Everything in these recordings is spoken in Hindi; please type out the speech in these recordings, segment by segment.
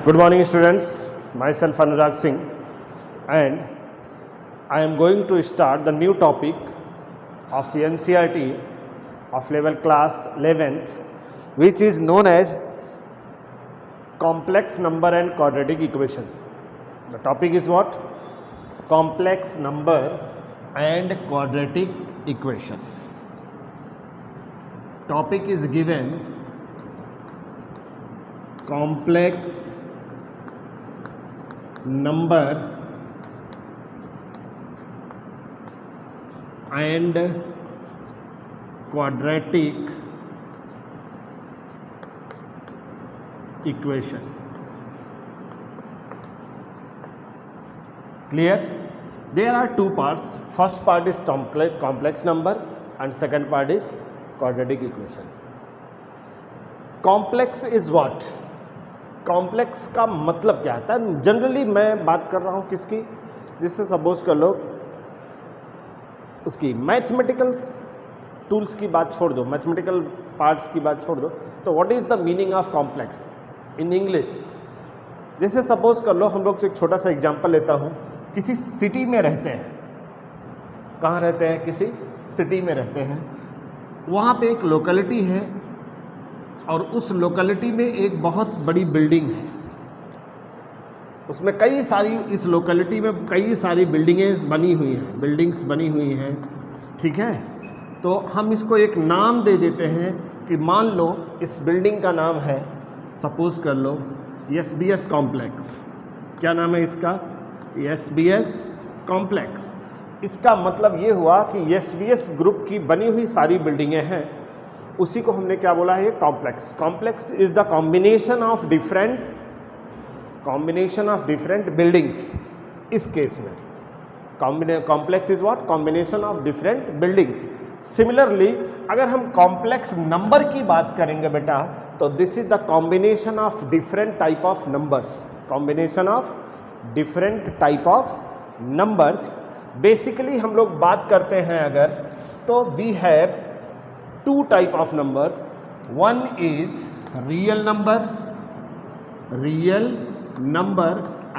Good morning students, myself Anurag Singh and I am going to start the new topic of NCERT of level class 11th which is known as complex number and quadratic equation. The topic is what? Complex number and quadratic equation. Topic is given complex number and quadratic equation. Clear? There are two parts. First part is complex number and second part is quadratic equation. Complex is what? Complex का मतलब क्या होता है? जनरली मैं बात कर रहा हूँ किसकी, जिससे सपोज कर लो उसकी मैथमेटिकल टूल्स की बात छोड़ दो, मैथमेटिकल पार्ट्स की बात छोड़ दो, तो what is the meaning of complex in English? जैसे सपोज कर लो हम लोग से एक छोटा सा एग्जांपल लेता हूँ, किसी सिटी में रहते हैं, कहाँ रहते हैं? किसी सिटी में रहते हैं, वहाँ पे एक लोकेलिटी है और उस लोकेलिटी में एक बहुत बड़ी बिल्डिंग है, उसमें कई सारी, इस लोकेलिटी में कई सारी बिल्डिंग्स बनी हुई हैं, ठीक है। तो हम इसको एक नाम दे देते हैं कि मान लो इस बिल्डिंग का नाम है, सपोज कर लो एसबीएस कॉम्प्लेक्स। क्या नाम है इसका? SBS complex. इसका मतलब ये हुआ कि एसबीएस ग्रुप की बनी हुई सारी बिल्डिंगें हैं, उसी को हमने क्या बोला है? Complex. Complex is the combination of different buildings. इस केस में complex is what? Combination of different buildings. Similarly अगर हम कॉम्प्लेक्स नंबर की बात करेंगे बेटा, तो this is the combination of different type of numbers. Combination of different type of numbers. Basically हम लोग बात करते हैं अगर, तो we have two type of numbers. One is real number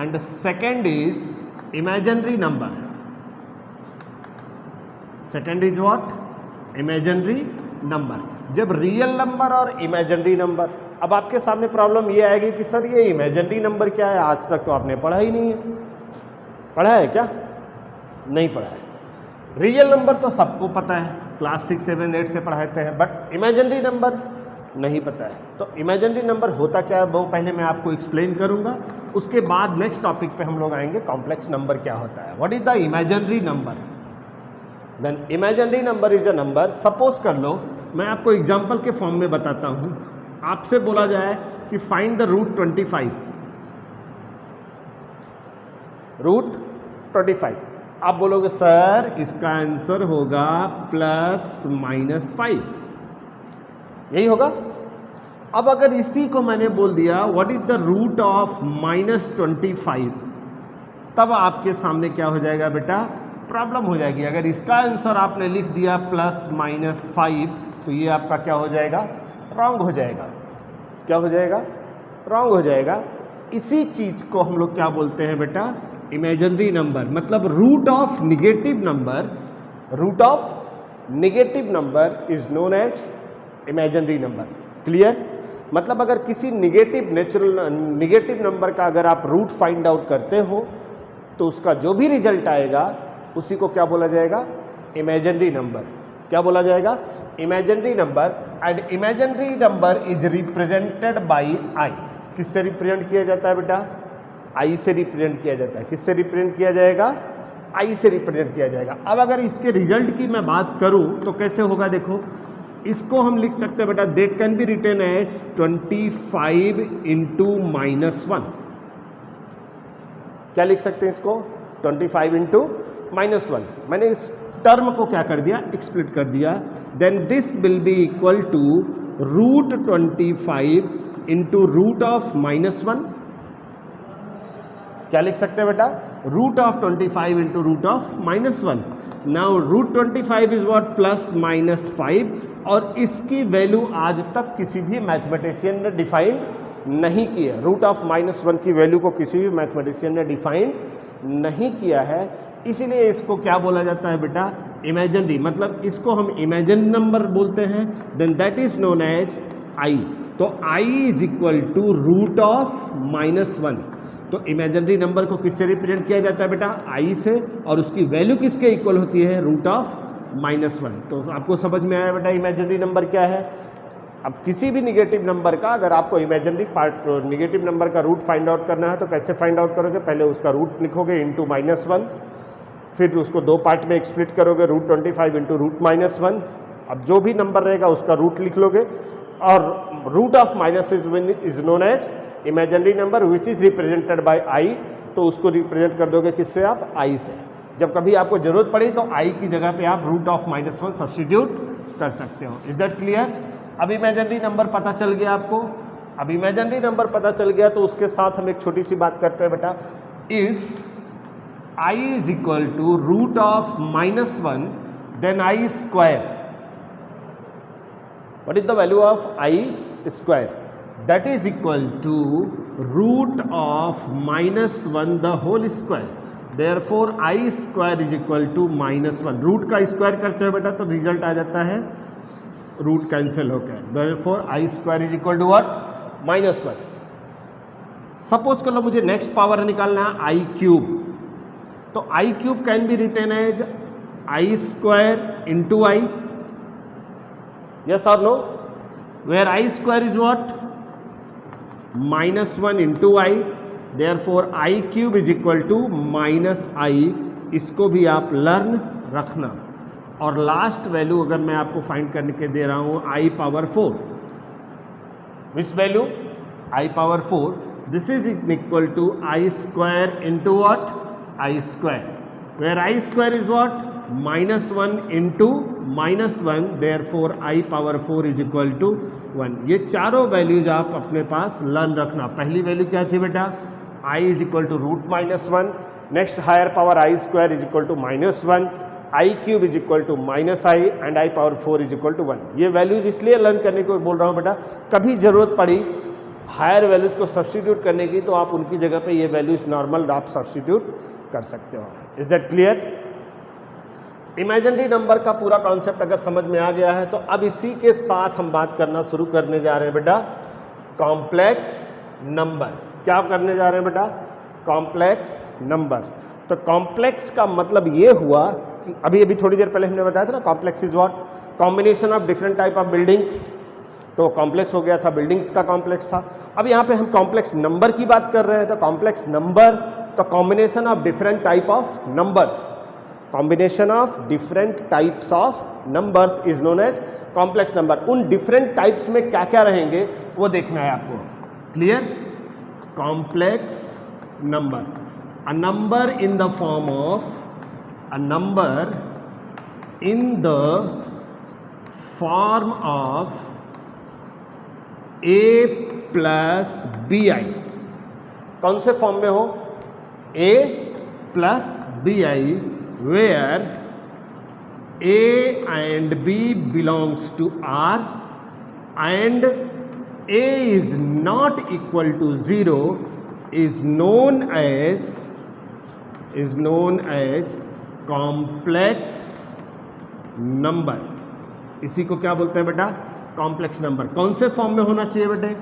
and second is imaginary number. Second is what? Imaginary number. जब रियल नंबर और इमेजिनरी नंबर, अब आपके सामने प्रॉब्लम ये आएगी कि सर ये इमेजिनरी नंबर क्या है? आज तक तो आपने पढ़ा ही नहीं है। पढ़ा है क्या? नहीं पढ़ा है। रियल नंबर तो सबको पता है, क्लास 6, 7, 8 से पढ़ाते हैं, बट इमेजिनरी नंबर नहीं पता है। तो इमेजिनरी नंबर होता क्या है वो पहले मैं आपको एक्सप्लेन करूंगा, उसके बाद नेक्स्ट टॉपिक पे हम लोग आएंगे कॉम्प्लेक्स नंबर क्या होता है। What is the imaginary number? Then imaginary number is a number, suppose कर लो मैं आपको एग्जाम्पल के फॉर्म में बताता हूँ। आपसे बोला जाए कि फाइंड द रूट 25, रूट 25, आप बोलोगे सर इसका आंसर होगा ±5, यही होगा। अब अगर इसी को मैंने बोल दिया what is the root of -25, तब आपके सामने क्या हो जाएगा बेटा? प्रॉब्लम हो जाएगी। अगर इसका आंसर आपने लिख दिया +-5, तो ये आपका क्या हो जाएगा? रॉन्ग हो जाएगा। क्या हो जाएगा? रॉन्ग हो जाएगा। इसी चीज को हम लोग क्या बोलते हैं बेटा? Imaginary number. मतलब root of negative number is known as imaginary number. Clear? मतलब अगर किसी निगेटिव नंबर का अगर आप रूट फाइंड आउट करते हो, तो उसका जो भी रिजल्ट आएगा उसी को क्या बोला जाएगा? Imaginary number. क्या बोला जाएगा? Imaginary number. And imaginary number is represented by I. किससे रिप्रेजेंट किया जाता है बेटा? आई से रिप्रेजेंट किया जाता है। किससे रिप्रेजेंट किया जाएगा? आई से रिप्रेजेंट किया जाएगा। अब अगर इसके रिजल्ट की मैं बात करूं तो कैसे होगा? देखो, इसको हम लिख सकते हैं बेटा, that can be written as 25 × -1। क्या लिख सकते हैं इसको? 25 × -1। मैंने इस टर्म को क्या कर दिया? एक्सप्लिट कर दिया। Then this will be equal to root 25 × root of -1। क्या लिख सकते हैं बेटा? Root of 25 × root of -1। Now root 25 is what? +-5, और इसकी वैल्यू आज तक किसी भी मैथमेटिशियन ने डिफाइन नहीं की है। रूट ऑफ -1 की वैल्यू को किसी भी मैथमेटिशियन ने डिफाइन नहीं किया है, इसीलिए इसको क्या बोला जाता है बेटा, इमेजिनरी, मतलब इसको हम इमेजिनरी नंबर बोलते हैं। Then that is known as I. तो i is equal to root of -1। तो इमेजिनरी नंबर को किससे रिप्रेजेंट किया जाता है बेटा, i से, और उसकी वैल्यू किसके इक्वल होती है, रूट ऑफ -1। तो आपको समझ में आया बेटा इमेजिनरी नंबर क्या है। अब किसी भी निगेटिव नंबर का अगर आपको इमेजिनरी पार्ट निगेटिव नंबर का रूट फाइंड आउट करना है तो कैसे फाइंड आउट करोगे, पहले उसका रूट लिखोगे इंटू -1, फिर उसको दो पार्ट में स्प्लिट करोगे, √25 इंटू रूट -1। अब जो भी नंबर रहेगा उसका रूट लिख लोगे, और root of -1 is known as imaginary number which is represented by i. तो उसको रिप्रेजेंट कर दोगे किससे, आप आई से। जब कभी आपको जरूरत पड़ी तो आई की जगह पे आप रूट ऑफ -1 सब्स्टिट्यूट कर सकते हो। Is that clear. अब इमेजिनरी नंबर पता चल गया आपको। अब इमेजिनरी नंबर पता चल गया तो उसके साथ हम एक छोटी सी बात करते हैं बेटा, if i is equal to root of -1 then i square. What is the value of i square, that is equal to root of -1 the whole square. Therefore i square is equal to -1। Root का स्क्वायर करते हो बेटा तो रिजल्ट आ जाता है रूट कैंसिल होकर। Therefore i square is equal to what, -1। Suppose कर लो मुझे नेक्स्ट पावर निकालना है i क्यूब। तो i cube can be written as i square into i, yes और no, where i square is what, -1 into i। Therefore i cube is equal to -i। इसको भी आप लर्न रखना। और लास्ट वैल्यू अगर मैं आपको फाइंड करने के दे रहा हूं i power 4, which value, i power 4, this is equal to i square into what, i square, where i square is what, -1 into -1। Therefore i power 4 is equal to 1। ये चारों वैल्यूज आप अपने पास लर्न रखना। पहली वैल्यू क्या थी बेटा, i is equal to root -1। Next higher power i square is equal to -1, i cube is equal to -i and i power 4 is equal to 1। ये वैल्यूज इसलिए लर्न करने को बोल रहा हूँ बेटा, कभी जरूरत पड़ी हायर वैल्यूज को सब्स्टिट्यूट करने की तो आप उनकी जगह पे ये वैल्यूज नॉर्मल आप सब्स्टिट्यूट कर सकते हो। Is that clear. Imaginary number का पूरा कॉन्सेप्ट अगर समझ में आ गया है तो अब इसी के साथ हम बात करना शुरू करने जा रहे हैं बेटा, कॉम्प्लेक्स नंबर। क्या करने जा रहे हैं बेटा, कॉम्प्लेक्स नंबर। तो कॉम्प्लेक्स का मतलब ये हुआ कि अभी थोड़ी देर पहले हमने बताया था ना, complex is what, combination of different type of buildings. तो कॉम्प्लेक्स हो गया था, बिल्डिंग्स का कॉम्प्लेक्स था। अब यहाँ पे हम कॉम्प्लेक्स नंबर की बात कर रहे हैं। तो कॉम्प्लेक्स नंबर, तो combination of different type of numbers, combination of different types of numbers is known as complex number. उन डिफरेंट टाइप्स में क्या क्या रहेंगे वो देखना है आपको। Clear. Complex number, a number in the form of a number in the form of a plus bi। कौन से फॉर्म में हो, a plus bi, where a and b belongs to r and a is not equal to 0 is known as complex number. इसी को क्या बोलते हैं बेटा, कॉम्प्लेक्स नंबर। कौन से फॉर्म में होना चाहिए बेटे,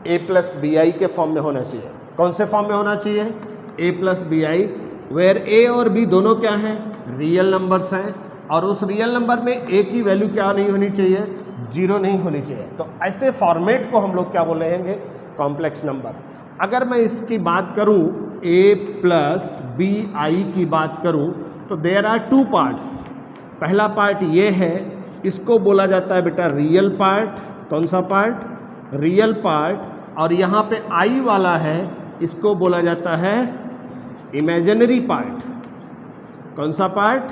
a प्लस बी आई के फॉर्म में होना चाहिए। कौन से फॉर्म में होना चाहिए, a plus b i, where a और b दोनों क्या हैं, रियल नंबर्स हैं। और उस रियल नंबर में a की वैल्यू क्या नहीं होनी चाहिए, 0 नहीं होनी चाहिए। तो ऐसे फॉर्मेट को हम लोग क्या बोल रहे हैं, कॉम्प्लेक्स नंबर। अगर मैं इसकी बात करूं, a प्लस बी आई की बात करूं, तो देयर आर 2 पार्ट्स। पहला पार्ट ये है, इसको बोला जाता है बेटा रियल पार्ट। कौन सा पार्ट, रियल पार्ट। और यहाँ पे आई वाला है, इसको बोला जाता है इमेजिनरी पार्ट। कौन सा पार्ट,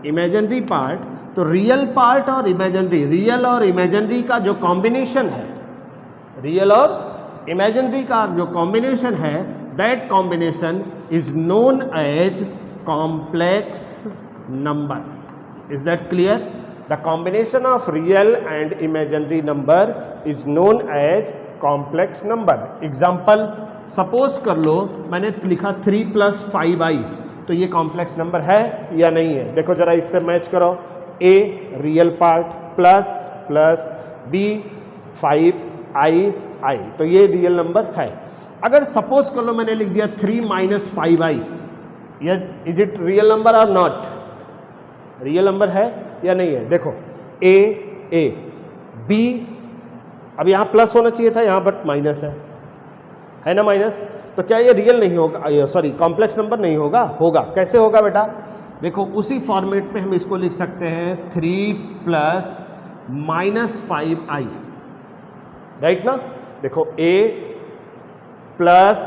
इमेजिनरी पार्ट। तो रियल पार्ट और इमेजिनरी, रियल और इमेजिनरी का जो कॉम्बिनेशन है, रियल और इमेजिनरी का जो कॉम्बिनेशन है, that combination is known as complex number. Is that clear. The combination of real and imaginary number is known as complex number. Example suppose कर लो मैंने लिखा 3 + 5i, तो ये कॉम्प्लेक्स नंबर है या नहीं है? देखो जरा इससे मैच करो, a real part plus b 5i, तो ये रियल नंबर है। अगर सपोज कर लो मैंने लिख दिया 3 - 5i, is it real number और नॉट? रियल नंबर है या नहीं है? देखो a b, अब यहाँ प्लस होना चाहिए था, यहाँ बट माइनस है ना माइनस, तो क्या ये रियल नहीं होगा, सॉरी कॉम्प्लेक्स नंबर नहीं होगा? होगा। कैसे होगा बेटा? देखो उसी फॉर्मेट पे हम इसको लिख सकते हैं 3 + -5i, राइट ना? देखो a प्लस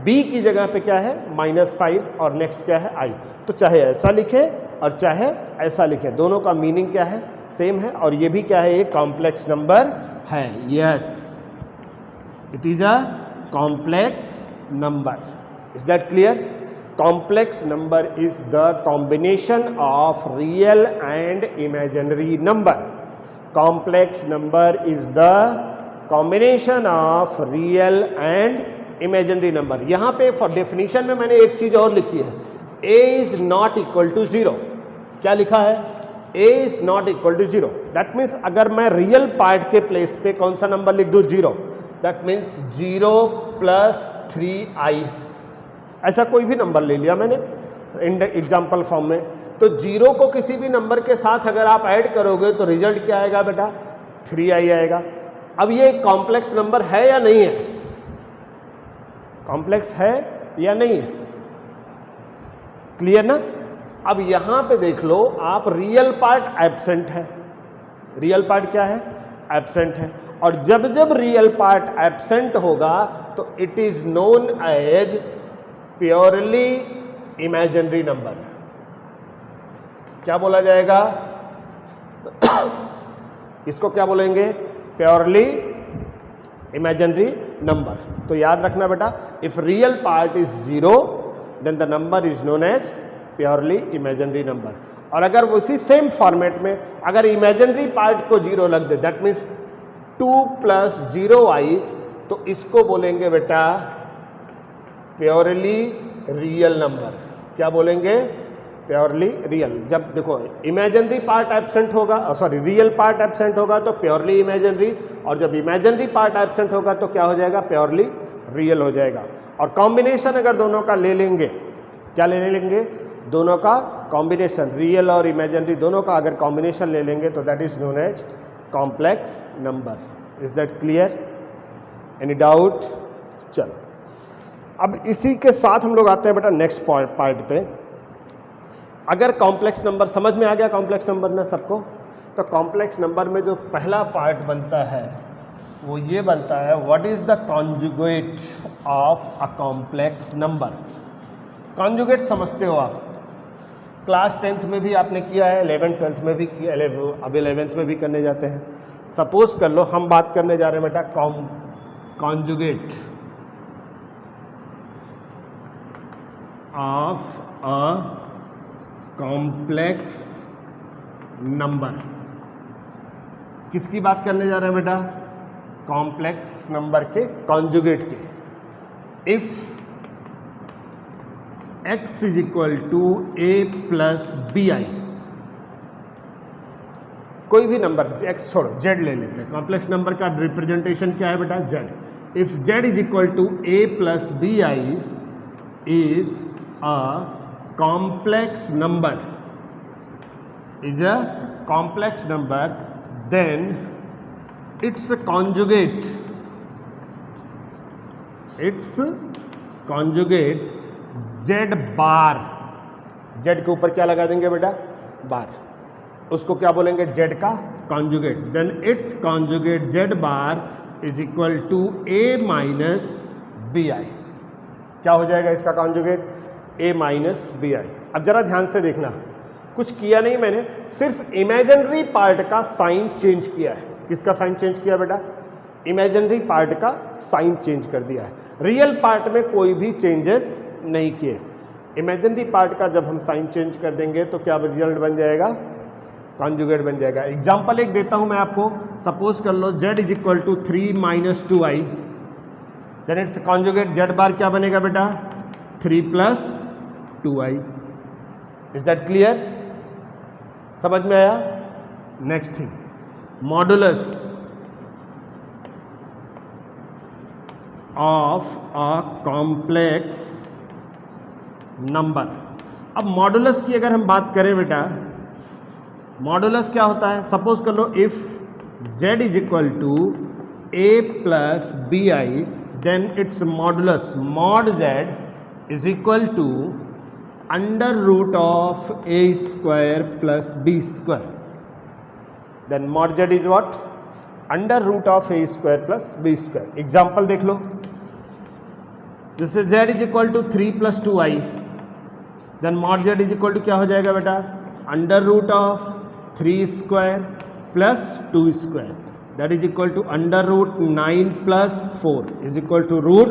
b की जगह पे क्या है -5 और नेक्स्ट क्या है i, तो चाहे ऐसा लिखे और चाहे ऐसा लिखे, दोनों का मीनिंग क्या है? सेम है, और ये भी क्या है? ये कॉम्प्लेक्स नंबर है। Yes, it is a complex number. Is that clear? Complex number is the combination of real and imaginary number. Complex number is the combination of real and imaginary number. यहाँ पे फॉर डेफिनेशन में मैंने एक चीज और लिखी है, a is not equal to 0। क्या लिखा है? a is not equal to 0। That means अगर मैं रियल पार्ट के प्लेस पे कौन सा नंबर लिख दूं? 0। दैट मीन्स 0 + 3i, ऐसा कोई भी नंबर ले लिया मैंने एग्जाम्पल फॉर्म में, तो 0 को किसी भी नंबर के साथ अगर आप ऐड करोगे तो रिजल्ट क्या आएगा बेटा? 3i आएगा। अब ये कॉम्प्लेक्स नंबर है या नहीं है? कॉम्प्लेक्स है या नहीं है? क्लियर ना? अब यहां पे देख लो आप, रियल पार्ट एब्सेंट है। रियल पार्ट क्या है? एब्सेंट है। और जब जब रियल पार्ट एब्सेंट होगा तो it is known as purely imaginary number. क्या बोला जाएगा? इसको क्या बोलेंगे? Purely imaginary number. तो याद रखना बेटा, if real part is 0 then the number is known as purely imaginary number. और अगर उसी सेम फॉर्मेट में अगर इमेजिनरी पार्ट को 0 लग दे, दैट मीन्स 2 + 0i, तो इसको बोलेंगे बेटा प्योरली रियल नंबर। क्या बोलेंगे? Purely real. जब देखो इमेजिनरी पार्ट एब्सेंट होगा, सॉरी रियल पार्ट एब्सेंट होगा तो प्योरली इमेजिनरी, और जब इमेजिनरी पार्ट एब्सेंट होगा तो क्या हो जाएगा? प्योरली रियल हो जाएगा। और कॉम्बिनेशन अगर दोनों का ले लेंगे, क्या ले लेंगे? दोनों का कॉम्बिनेशन, रियल और इमेजिनरी दोनों का अगर कॉम्बिनेशन ले लेंगे तो that is known as complex number. Is that clear? Any doubt? चलो अब इसी के साथ हम लोग आते हैं बेटा नेक्स्ट पार्ट पे। अगर कॉम्प्लेक्स नंबर समझ में आ गया, कॉम्प्लेक्स नंबर ना सबको, तो कॉम्प्लेक्स नंबर में जो पहला पार्ट बनता है वो ये बनता है, what is the conjugate of a complex number. Conjugate समझते हो आप, क्लास 10th में भी आपने किया है, 11th 12th में भी किया, अब 11th में भी करने जाते हैं। सपोज कर लो हम बात करने जा रहे हैं बेटा conjugate of a complex number. किसकी बात करने जा रहे हैं बेटा? कॉम्प्लेक्स नंबर के कॉन्जुगेट के। If x is equal to a + bi, कोई भी नंबर, x छोड़ो z ले लेते हैं, कॉम्प्लेक्स नंबर का रिप्रेजेंटेशन क्या है बेटा? z। If z is equal to a + bi is a complex number, is a complex number, then its conjugate z bar, z के ऊपर क्या लगा देंगे बेटा? बार। उसको क्या बोलेंगे? z का conjugate. Then its conjugate z bar is equal to a - bi। क्या हो जाएगा इसका कॉन्जुगेट? a - bi। अब जरा ध्यान से देखना, कुछ किया नहीं मैंने, सिर्फ इमेजिनरी पार्ट का साइन चेंज किया है। किसका साइन चेंज किया बेटा? इमेजिनरी पार्ट का साइन चेंज कर दिया है। रियल पार्ट में कोई भी चेंजेस नहीं किए। इमेजिनरी पार्ट का जब हम साइन चेंज कर देंगे तो क्या रिजल्ट बन जाएगा? कॉन्जुगेट बन जाएगा। एग्जाम्पल एक देता हूं मैं आपको, सपोज कर लो z is equal to 3 minus 2i, then its conjugate z bar क्या बनेगा बेटा 3 plus 2i। Is that clear? समझ में आया? Next thing, modulus of a complex number. अब मॉडुलस की अगर हम बात करें बेटा, मॉडुलस क्या होता है? सपोज कर लो if z is equal to a plus b i, then its modulus mod z is equal to under root of a square plus b square. Then mod z is what? Under root of a square plus b square. Example देख लो, जैसे z is equal to 3 plus 2i, then mod z is equal to क्या हो जाएगा बेटा under root of 3 square plus 2 square, that is equal to under root 9 plus 4 is equal to root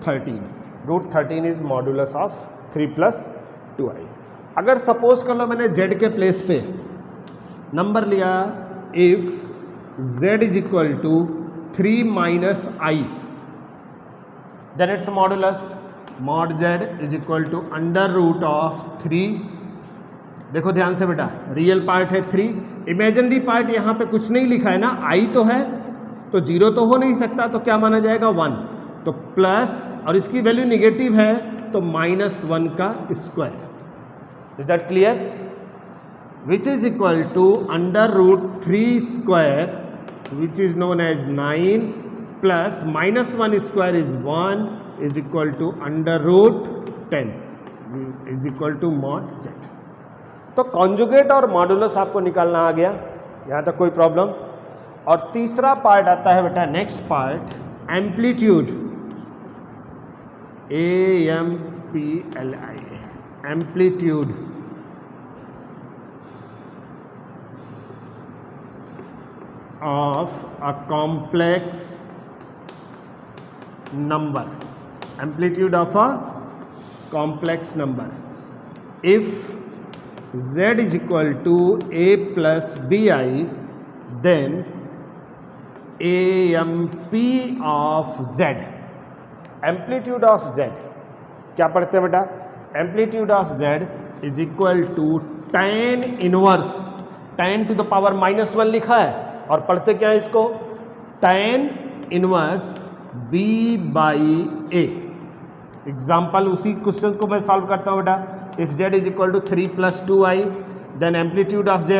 13। Root 13 is modulus of 3 plus 2i। अगर सपोज कर लो मैंने z के प्लेस पे नंबर लिया, if z is equal to 3 minus i, then its modulus mod z is equal to under root of 3। देखो ध्यान से बेटा, रियल पार्ट है 3, इमेजिनरी पार्ट यहाँ पे कुछ नहीं लिखा है ना, i तो है तो 0 तो हो नहीं सकता, तो क्या माना जाएगा 1, तो प्लस और इसकी वैल्यू निगेटिव है तो -1 का square. Is that clear? Which is equal to under root 3 square which is known as 9 plus -1 square is 1 is equal to under root 10 is equal to mod z। तो कॉन्जुगेट और मॉडुलस आपको निकालना आ गया, यहाँ तक कोई प्रॉब्लम? और तीसरा पार्ट आता है बेटा, next part amplitude, AMPLI, amplitude of a complex number, amplitude of a complex number। if z is equal to a plus bi, then amp of z, amplitude of z क्या पढ़ते हैं बेटा? amplitude of z is equal to tan inverse, tan to the power -1 लिखा है, और पढ़ते क्या है इसको? tan inverse b by a। Example उसी क्वेश्चन को मैं सॉल्व करता हूँ बेटा। If z is equal to 3 plus 2i, then amplitude of z,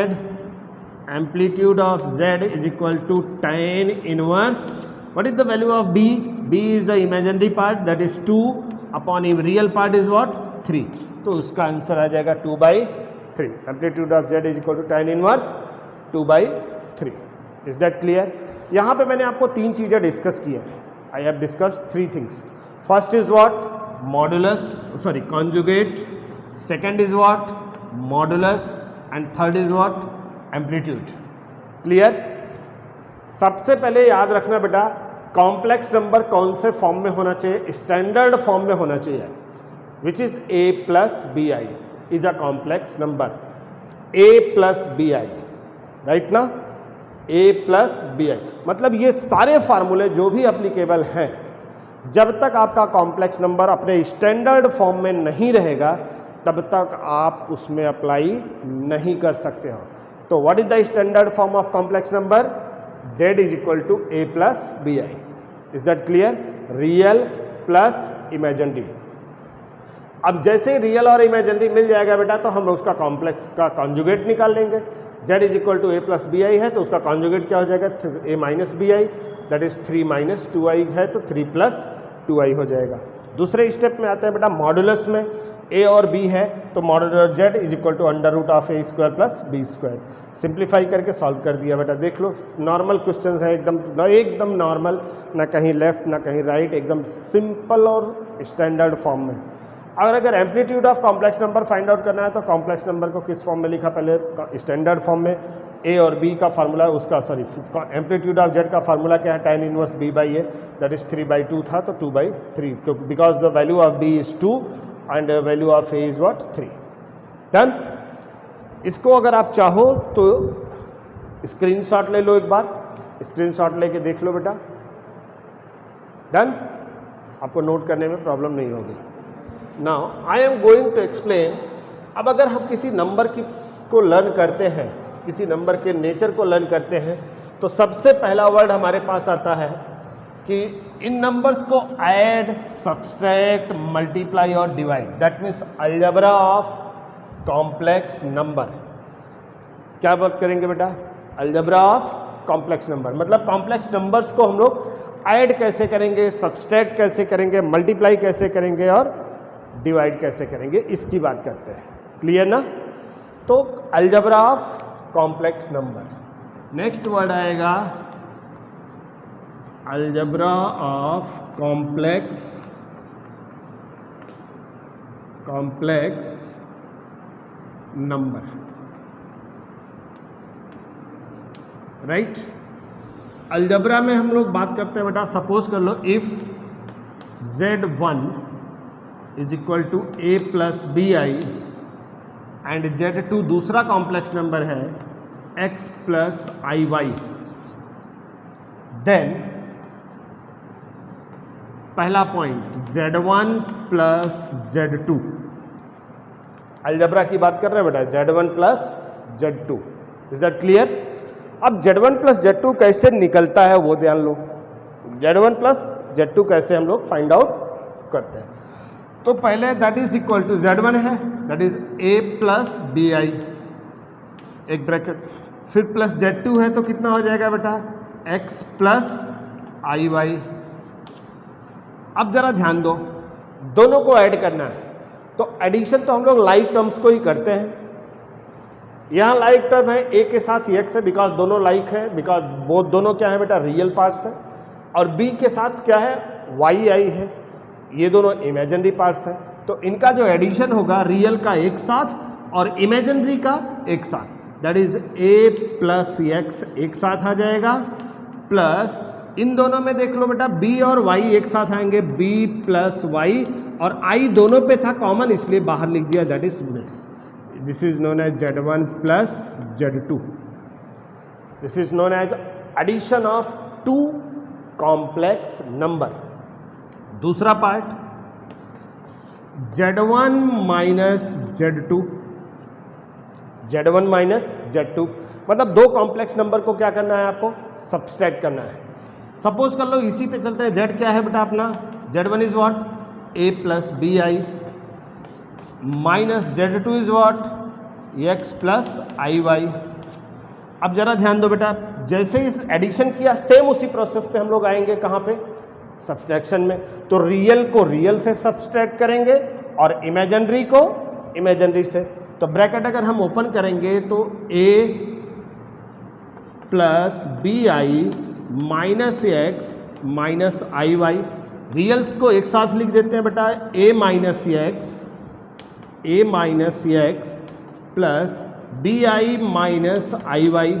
amplitude of z is equal to tan inverse, what is the value of b? b is the imaginary part, that is 2 upon real part is what 3, तो उसका आंसर आ जाएगा 2/3। Amplitude of z is equal to tan inverse 2/3। Is that clear? यहाँ पे मैंने आपको 3 चीज़ें डिस्कस की हैं। I have discussed 3 things. First is what? Modulus, sorry, conjugate. Second is what? Modulus. And third is what? Amplitude. Clear? सबसे पहले याद रखना बेटा, कॉम्प्लेक्स नंबर कौन से फॉर्म में होना चाहिए? स्टैंडर्ड फॉर्म में होना चाहिए, which is a plus b i is a complex number. a plus b i, right ना? a प्लस बी आई, मतलब ये सारे फार्मूले जो भी अप्लीकेबल हैं, जब तक आपका कॉम्प्लेक्स नंबर अपने स्टैंडर्ड फॉर्म में नहीं रहेगा तब तक आप उसमें अप्लाई नहीं कर सकते हो। तो what is the standard form of complex number? z is equal to a plus b i. Is that clear? Real plus imaginary. अब जैसे रियल और इमेजिनरी मिल जाएगा बेटा, तो हम उसका कॉम्प्लेक्स का कॉन्जुगेट निकाल लेंगे। z is equal to a plus b i है तो उसका कॉन्जुगेट क्या हो जाएगा? a minus b i, that is 3 minus 2i है तो 3 प्लस 2i हो जाएगा। दूसरे स्टेप में आते हैं बेटा मॉडुलस में, a और b है तो modulus z is equal to under root of a square plus b square. Simplify करके सॉल्व कर दिया बेटा। देख लो, नॉर्मल क्वेश्चन है, एकदम नॉर्मल, ना कहीं लेफ्ट ना कहीं राइट, एकदम सिंपल और स्टैंडर्ड फॉर्म में। और अगर amplitude of complex number find out करना है तो कॉम्प्लेक्स नंबर को किस फॉर्म में लिखा? पहले स्टैंडर्ड फॉर्म में, a और b का फार्मूला, उसका सॉरी एम्पलीट्यूड ऑफ z का फार्मूला क्या है? tan inverse b by a, that is 3/2 था तो 2/3, because the value of b is 2 and value of a is what 3। Done? इसको अगर आप चाहो तो स्क्रीनशॉट ले लो, एक बार स्क्रीनशॉट लेके देख लो बेटा। डन, आपको नोट करने में प्रॉब्लम नहीं होगी। Now I am going to explain. अब अगर हम किसी नंबर को लर्न करते हैं, किसी नंबर के नेचर को लर्न करते हैं, तो सबसे पहला वर्ड हमारे पास आता है कि इन नंबर्स को ऐड, सब्सट्रैक्ट, मल्टीप्लाई और divide, that means algebra of complex number. क्या बात करेंगे बेटा? Algebra of complex number. मतलब कॉम्प्लेक्स नंबर्स को हम लोग ऐड कैसे करेंगे, सब्सट्रैक्ट कैसे करेंगे, मल्टीप्लाई कैसे करेंगे और डिवाइड कैसे करेंगे, इसकी बात करते हैं। क्लियर ना? तो algebra of complex number. Next word आएगा algebra of complex number, right. Algebra में हम लोग बात करते हैं बेटा, सपोज कर लो if Z1 is equal to a plus b i and Z2 दूसरा कॉम्प्लेक्स नंबर है x plus i y, then पहला point Z1 plus Z2, algebra की बात कर रहे हैं बेटा, Z1 plus Z2। Is that clear? अब Z1 प्लस Z2 कैसे निकलता है वो ध्यान लो। Z1 प्लस Z2 कैसे हम लोग फाइंड आउट करते हैं? तो पहले that is equal to Z1 है, that is a plus b i, एक ब्रैकेट, फिर प्लस Z2 है तो कितना हो जाएगा बेटा? x plus i y. अब जरा ध्यान दो, दोनों को ऐड करना है, तो एडिशन तो हम लोग लाइक टर्म्स को ही करते हैं। यहाँ लाइक टर्म है a के साथ x है, बिकॉज दोनों लाइक है, बिकॉज वो दोनों क्या है बेटा? रियल पार्ट्स है। और b के साथ क्या है? y आई है, ये दोनों इमेजिनरी पार्ट्स हैं। तो इनका जो एडिशन होगा रियल का एक साथ और इमेजिनरी का एक साथ, that is a plus x एक साथ आ जाएगा, प्लस इन दोनों में देख लो बेटा b और y एक साथ आएंगे, b प्लस y, और i दोनों पे था कॉमन इसलिए बाहर लिख दिया, that is this is known as Z1 plus Z2। This is known as addition of two complex number. दूसरा part Z1 minus Z2, Z1 minus Z2 मतलब दो कॉम्प्लेक्स नंबर को क्या करना है आपको? सब्सट्रैक्ट करना है। सपोज कर लो इसी पे चलते हैं, Z क्या है बेटा अपना? Z1 is what? a plus b i minus Z2 is what? x plus i y. अब जरा ध्यान दो बेटा, जैसे इस एडिशन किया सेम उसी प्रोसेस पे हम लोग आएंगे, कहाँ पे? सब्सट्रैक्शन में। तो रियल को रियल से सब्सट्रैक्ट करेंगे और इमेजिनरी को इमेजिनरी से। तो ब्रैकेट अगर हम ओपन करेंगे तो a plus b i minus x minus i y, reals को एक साथ लिख देते हैं बेटा, a minus x plus b i minus i y,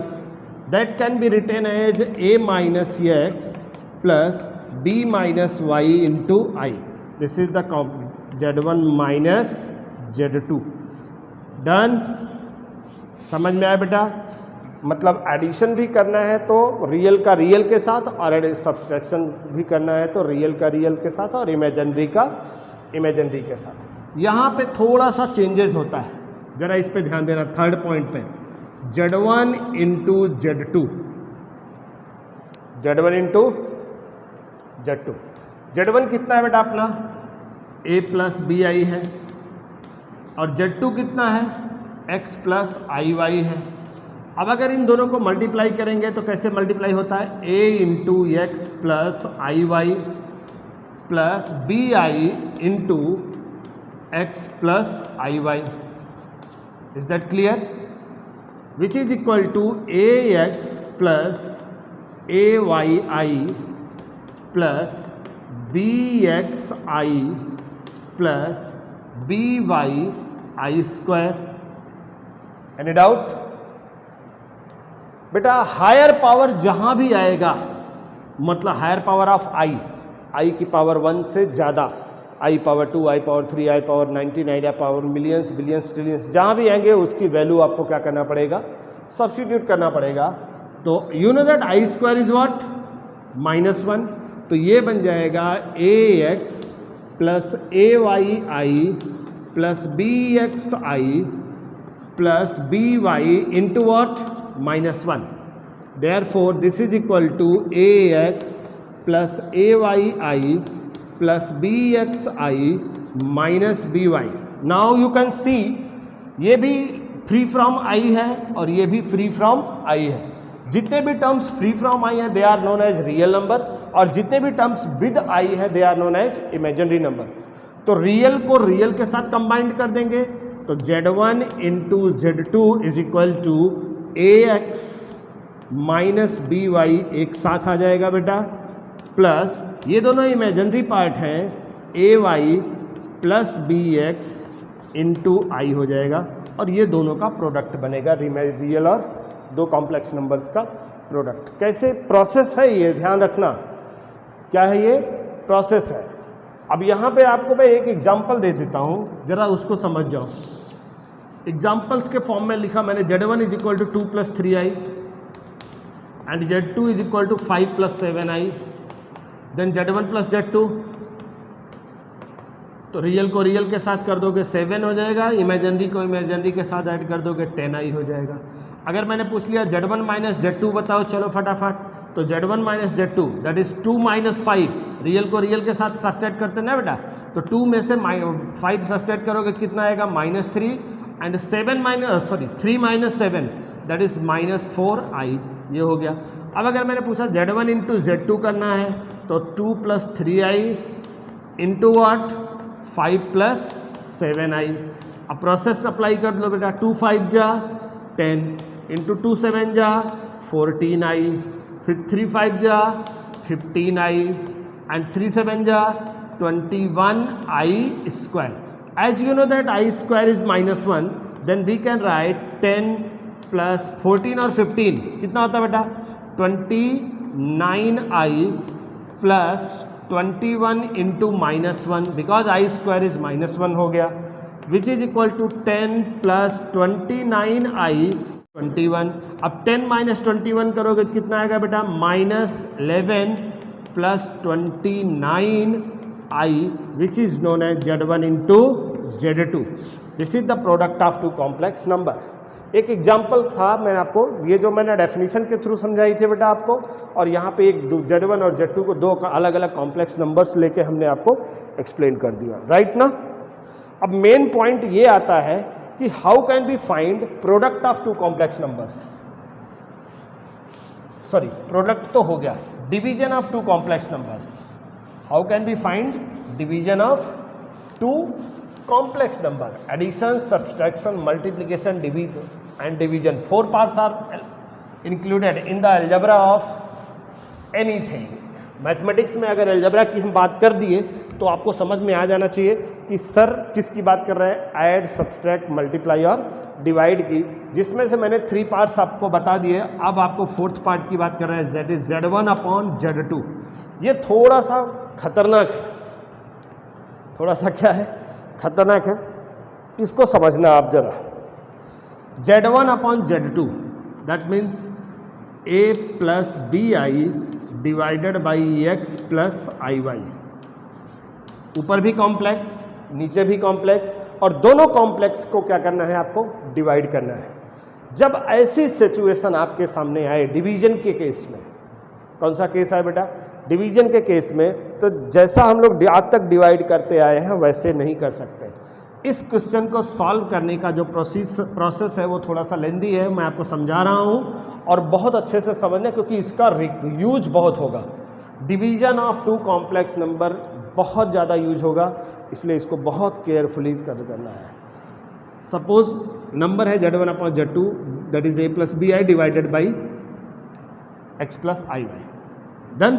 that can be written as a minus x plus b minus y into I. This is the Z1 minus Z2. Done? समझ में आया बेटा? मतलब एडिशन भी करना है तो रियल का रियल के साथ, और सब्सट्रैक्शन भी करना है तो रियल का रियल के साथ और इमेजिनरी का इमेजिनरी के साथ। यहाँ पे थोड़ा सा चेंजेस होता है, जरा इस पे ध्यान देना। थर्ड पॉइंट पे Z1 into Z2, Z1 into Z2। Z1 कितना है बेटा अपना? a प्लस बी आई है, और Z2 कितना है? x प्लस आई वाई है। अब अगर इन दोनों को मल्टीप्लाई करेंगे तो कैसे मल्टीप्लाई होता है? a into x plus i y plus b i into x plus i y. Is that clear? Which is equal to a x plus a y i plus b x i plus b y i square. Any doubt? बेटा हायर पावर जहां भी आएगा, मतलब हायर पावर ऑफ आई की पावर 1 से ज़्यादा, आई पावर 2, आई पावर 3, आई पावर 99, आई पावर मिलियंस, बिलियंस, ट्रिलियंस, जहाँ भी आएंगे उसकी वैल्यू आपको क्या करना पड़ेगा, सब्स्टिट्यूट करना पड़ेगा। तो you know that i square is what, -1, तो ये बन जाएगा ax plus ay plus bxi plus by into what, -1। Therefore this is equal to ax plus ay plus bxi minus by। Now you can see ये भी फ्री फ्रॉम i है और ये भी फ्री फ्रॉम i है। जितने भी टर्म्स फ्री फ्रॉम i है they are known as real number, और जितने भी टर्म्स विद i है they are known as imaginary numbers. तो रियल को रियल के साथ कंबाइंड कर देंगे, तो z1 into z2 is equal to ax minus by एक साथ आ जाएगा बेटा, प्लस ये दोनों इमेजिनरी पार्ट हैं ay plus bx into i हो जाएगा, और ये दोनों का प्रोडक्ट बनेगा, रियल और दो कॉम्प्लेक्स नंबर्स का प्रोडक्ट। कैसे प्रोसेस है ये ध्यान रखना, क्या है ये प्रोसेस है। अब यहाँ पे आपको मैं एक एग्जांपल दे देता हूँ, जरा उसको समझ जाओ। एग्जांपल्स के फॉर्म में लिखा मैंने z1 is equal to 2 plus 3i and z2 is equal to 5 plus 7i, then z1 plus z2, तो रियल को रियल के साथ कर दोगे 7 हो जाएगा, इमेजिनरी को इमेजिनरी के साथ ऐड कर दोगे 10i हो जाएगा। अगर मैंने पूछ लिया z1 माइनस z2 बताओ, चलो फटाफट, तो z1 minus z2 that is 2 minus 5, real को रियल के साथ सब्सट्रैक्ट करते ना बेटा, तो 2 में से 5 सब्सट्रैक्ट करोगे कितना आएगा, -3, and 3 minus 7 that is -4i, ये हो गया। अब अगर मैंने पूछा z1 इंटू z2 करना है, तो 2 प्लस 3i इंटू वाट 5 प्लस 7i। अब प्रोसेस अप्लाई कर दो बेटा, 2 5 जा 10 इंटू 2 7 जा 14i, फिर 3 5 जा 15i एंड 3 7 जा 21i square. As you know that I square is -1, then we can write 10 plus 14 और 15 कितना होता है बेटा, 29i plus 21 into -1, because i square is -1 हो गया, which is equal to 10 plus 29i 21। अब 10 माइनस 21 करोगे तो कितना आएगा बेटा, -11 plus 29i which is known as z1 into z2। This is the product of two complex number. एक एग्जाम्पल था मैंने आपको, ये जो मैंने डेफिनेशन के थ्रू समझाई थी बेटा आपको, और यहाँ पे एक z1 और z2 को दो अलग अलग कॉम्प्लेक्स नंबर्स लेके हमने आपको एक्सप्लेन कर दिया, राइट ना। अब मेन पॉइंट ये आता है कि how can be find product of two complex numbers, sorry product तो हो गया, division of two complex numbers. How can be find division of two complex number, addition, subtraction, multiplication, division and division, 4 parts are included in the algebra of anything। Mathematics में अगर अलजेब्रा की हम बात कर दिए तो आपको समझ में आ जाना चाहिए कि सर किसकी बात कर रहे हैं, ऐड, सब्सट्रैक्ट, मल्टीप्लाई और डिवाइड की, जिसमें से मैंने 3 पार्ट्स आपको बता दिए। अब आपको 4th पार्ट की बात कर रहे हैं, that is z1 upon z2। ये थोड़ा सा खतरनाक है, थोड़ा सा क्या है, खतरनाक है, इसको समझना आप जरा। z1 upon z2 that means a plus bi divided by x plus iy। ऊपर भी कॉम्प्लेक्स, नीचे भी कॉम्प्लेक्स, और दोनों कॉम्प्लेक्स को क्या करना है, आपको डिवाइड करना है। जब ऐसी सिचुएशन आपके सामने आए डिवीजन के केस में, कौन सा केस है बेटा, डिवीजन के केस में, तो जैसा हम लोग आज तक डिवाइड करते आए हैं वैसे नहीं कर सकते। इस क्वेश्चन को सॉल्व करने का जो प्रोसेस है वो थोड़ा सा लेंदी है, मैं आपको समझा रहा हूँ, और बहुत अच्छे से समझना क्योंकि इसका यूज बहुत होगा। Division of two complex number बहुत ज़्यादा यूज होगा, इसलिए इसको बहुत केयरफुली करना है। सपोज नंबर है z1 upon z2 that is a plus bi divided by x plus iy, done.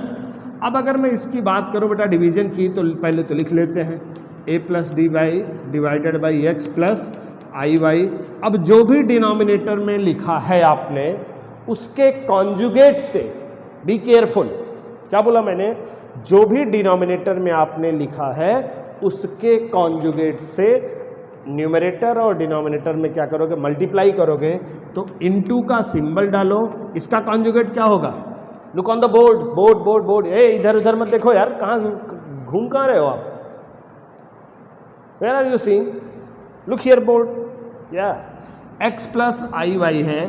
अब अगर मैं इसकी बात करूं बेटा डिवीजन की, तो पहले तो लिख लेते हैं a plus dy divided by x plus iy। अब जो भी डिनोमिनेटर में लिखा है आपने उसके कॉन्जुगेट से बी केयरफुल। क्या बोला मैंने, जो भी डिनोमिनेटर में आपने लिखा है उसके कॉन्जुगेट से न्यूमरेटर और डिनोमिनेटर में क्या करोगे, मल्टीप्लाई करोगे, तो इनटू का सिंबल डालो, इसका कॉन्जुगेट क्या होगा, look on the board, board board board, ए इधर उधर मत देखो यार, कहाँ घूम कहाँ रहे हो आप, where are you seeing, look here board, या x प्लस आई वाई है,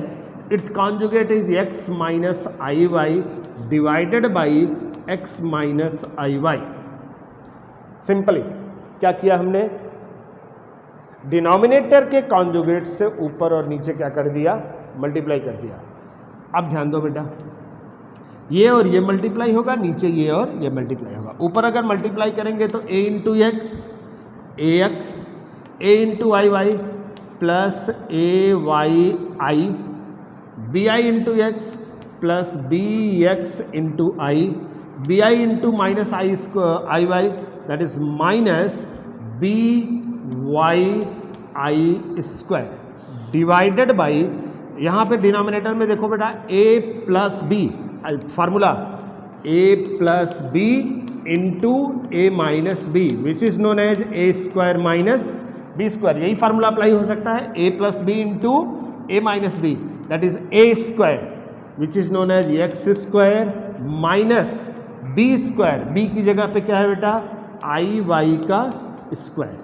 its conjugate is x minus i y divided by x minus i y. Simply क्या किया हमने, डिनोमिनेटर के कॉन्जुगेट से ऊपर और नीचे क्या कर दिया, मल्टीप्लाई कर दिया। अब ध्यान दो बेटा, ये और ये मल्टीप्लाई होगा, नीचे ये और ये मल्टीप्लाई होगा। ऊपर अगर मल्टीप्लाई करेंगे तो a into x a x, a into i y plus a y i, b i into x plus b x into i, b i into minus i y that is minus b y i square divided by, यहाँ पे डिनोमिनेटर में देखो बेटा a plus b, formula a plus b into a minus b which is known as a square minus b square, यही फार्मूला अप्लाई हो सकता है, a plus b into a minus b that is a square which is known as x square minus b square, b की जगह पे क्या है बेटा, आई वाई का square.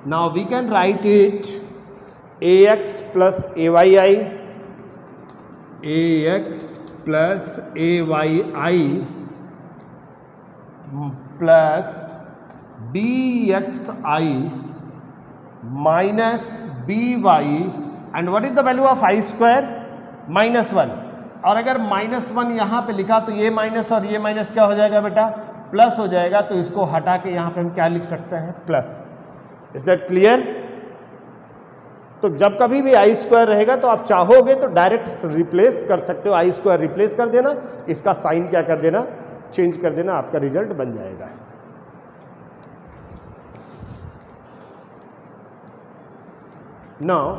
Now we can write it ax plus ayyi, ax plus ayyi plus bxi minus by, and what is the value of I square, -1। और अगर -1 यहाँ पे लिखा तो ये माइनस और ये माइनस क्या हो जाएगा बेटा, प्लस हो जाएगा, तो इसको हटा के यहाँ पे हम क्या लिख सकते हैं, प्लस। Is that clear? तो जब कभी भी आई स्क्वायर रहेगा तो आप चाहोगे तो डायरेक्ट रिप्लेस कर सकते हो, आई स्क्वायर रिप्लेस कर देना, इसका साइन क्या कर देना, चेंज कर देना, आपका रिजल्ट बन जाएगा। Now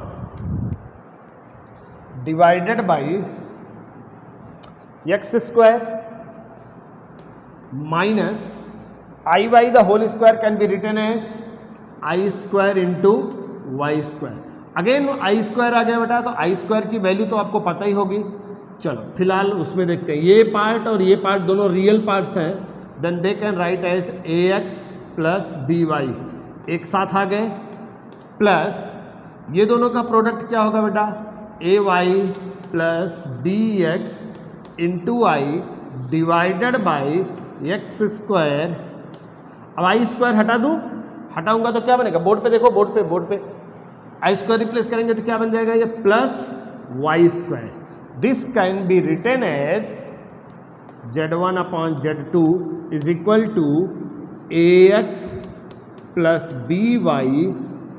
divided by x square minus i y the whole square can be written as i square into y square. Again i square आ गया बेटा, तो आई स्क्वायर की वैल्यू तो आपको पता ही होगी। चलो फिलहाल उसमें देखते हैं, ये पार्ट और ये पार्ट दोनों रियल पार्ट्स हैं, then they can write as a x plus b y, एक साथ आ गए, प्लस ये दोनों का प्रोडक्ट क्या होगा बेटा, a y plus b x into i divided by x square. अब आई स्क्वायर हटा दूँ, हटाऊंगा तो क्या बनेगा, बोर्ड पे देखो, बोर्ड पे आई स्क्वायर रिप्लेस करेंगे तो क्या बन जाएगा, ये plus y square. This can be written as z1 upon z2 is equal to a x plus b y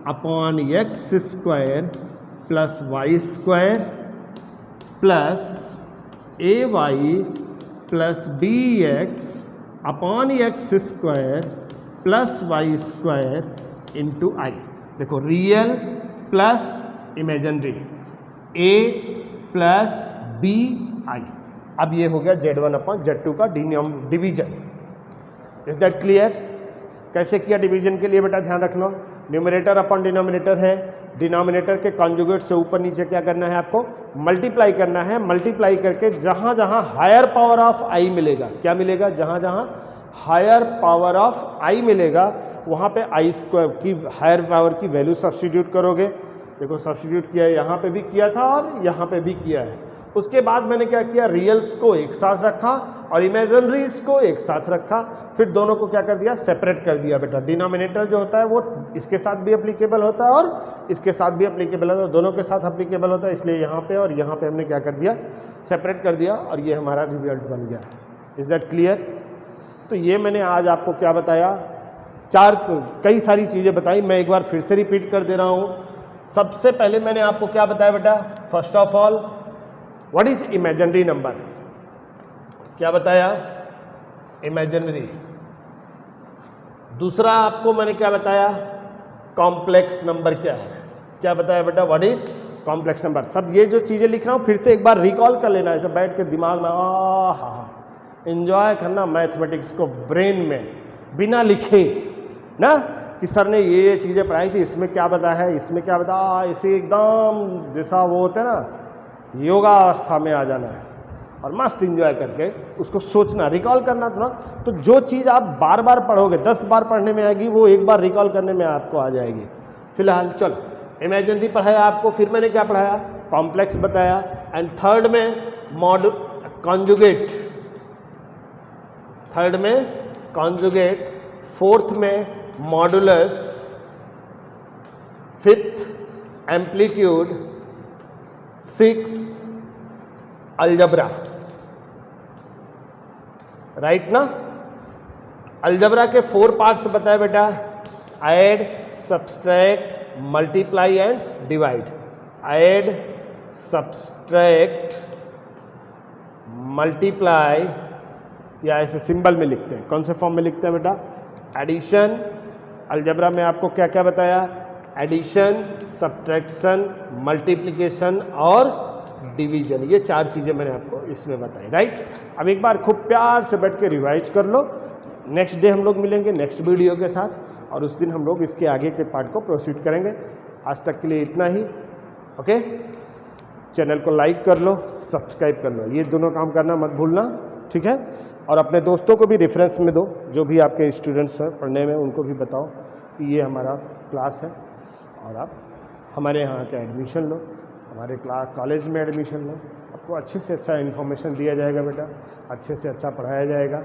upon x square plus y square plus a y plus b x upon x square plus y square into i. देखो real plus imaginary, a plus b i. अब ये हो गया z1 अपॉन z2 का डिवीजन। Is that clear? कैसे किया डिवीजन के लिए बेटा, ध्यान रखना, न्यूमरेटर अपॉन डिनोमिनेटर है, डिनोमिनेटर के कॉन्जुगेट से ऊपर नीचे क्या करना है आपको, मल्टीप्लाई करना है। मल्टीप्लाई करके जहां जहां हायर पावर ऑफ आई मिलेगा, क्या मिलेगा, जहां जहां हायर पावर ऑफ आई मिलेगा वहां पे आई स्क्वायर की हायर पावर की वैल्यू सब्स्टिट्यूट करोगे। देखो सब्स्टिट्यूट किया है, यहाँ पे भी किया था और यहाँ पे भी किया है। उसके बाद मैंने क्या किया, रियल्स को एक साथ रखा और इमेजिनरीज को एक साथ रखा, फिर दोनों को क्या कर दिया, सेपरेट कर दिया बेटा। डिनोमिनेटर जो होता है वो इसके साथ भी एप्लीकेबल होता है और इसके साथ भी एप्लीकेबल होता है, दोनों के साथ एप्लीकेबल होता है, इसलिए यहाँ पे और यहाँ पे हमने क्या कर दिया, सेपरेट कर दिया और ये हमारा रिजल्ट बन गया। Is that clear? तो ये मैंने आज आपको क्या बताया, कई सारी चीज़ें बताई, मैं एक बार फिर से रिपीट कर दे रहा हूँ। सबसे पहले मैंने आपको क्या बताया बेटा, first of all what is imaginary number, क्या बताया, इमेजिनरी। दूसरा आपको मैंने क्या बताया, कॉम्प्लेक्स नंबर क्या है, क्या बताया बेटा, व्हाट इज कॉम्प्लेक्स नंबर। सब ये जो चीज़ें लिख रहा हूँ फिर से एक बार रिकॉल कर लेना, ऐसे बैठ के दिमाग में एंजॉय करना मैथमेटिक्स को, ब्रेन में बिना लिखे ना, कि सर ने ये चीज़ें पढ़ाई थी, इसमें क्या बताया है, इसमें क्या बताया, इसे एकदम जैसा वो होता है ना योगा अवस्था में आ जाना है और मस्त इंजॉय करके उसको सोचना, रिकॉल करना था ना। तो जो चीज़ आप बार बार पढ़ोगे, 10 बार पढ़ने में आएगी, वो एक बार रिकॉल करने में आपको आ जाएगी। फिलहाल चलो, इमेजिनरी पढ़ाया आपको, फिर मैंने क्या पढ़ाया, कॉम्प्लेक्स बताया, एंड थर्ड में कॉन्जुगेट, थर्ड में कॉन्जुगेट, फोर्थ में modulus, fifth amplitude, six algebra, right ना। अलजबरा के 4 पार्ट्स बताए बेटा, add, subtract, multiply and divide. Add, subtract, multiply, या ऐसे सिंबल में लिखते हैं, कौन से फॉर्म में लिखते हैं बेटा, एडिशन। अलजबरा में आपको क्या क्या बताया, एडिशन, सब्ट्रैक्शन, मल्टीप्लिकेशन और डिवीजन, ये 4 चीज़ें मैंने आपको इसमें बताई, राइट। अब एक बार खूब प्यार से बैठ के रिवाइज कर लो। नेक्स्ट डे हम लोग मिलेंगे नेक्स्ट वीडियो के साथ, और उस दिन हम लोग इसके आगे के पार्ट को प्रोसीड करेंगे। आज तक के लिए इतना ही, ओके। चैनल को लाइक कर लो, सब्सक्राइब कर लो, ये दोनों काम करना मत भूलना, ठीक है। और अपने दोस्तों को भी रेफरेंस में दो, जो भी आपके स्टूडेंट्स हैं पढ़ने में, उनको भी बताओ कि ये हमारा क्लास है और आप हमारे यहाँ के एडमिशन लो, हमारे कॉलेज में एडमिशन लो। आपको अच्छे से अच्छा इन्फॉर्मेशन दिया जाएगा बेटा, अच्छे से अच्छा पढ़ाया जाएगा।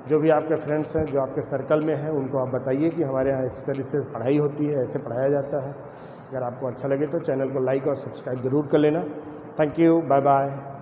जो भी आपके फ्रेंड्स हैं, जो आपके सर्कल में हैं, उनको आप बताइए कि हमारे यहाँ इस तरह से पढ़ाई होती है, ऐसे पढ़ाया जाता है। अगर आपको अच्छा लगे तो चैनल को लाइक और सब्सक्राइब ज़रूर कर लेना। Thank you, bye bye.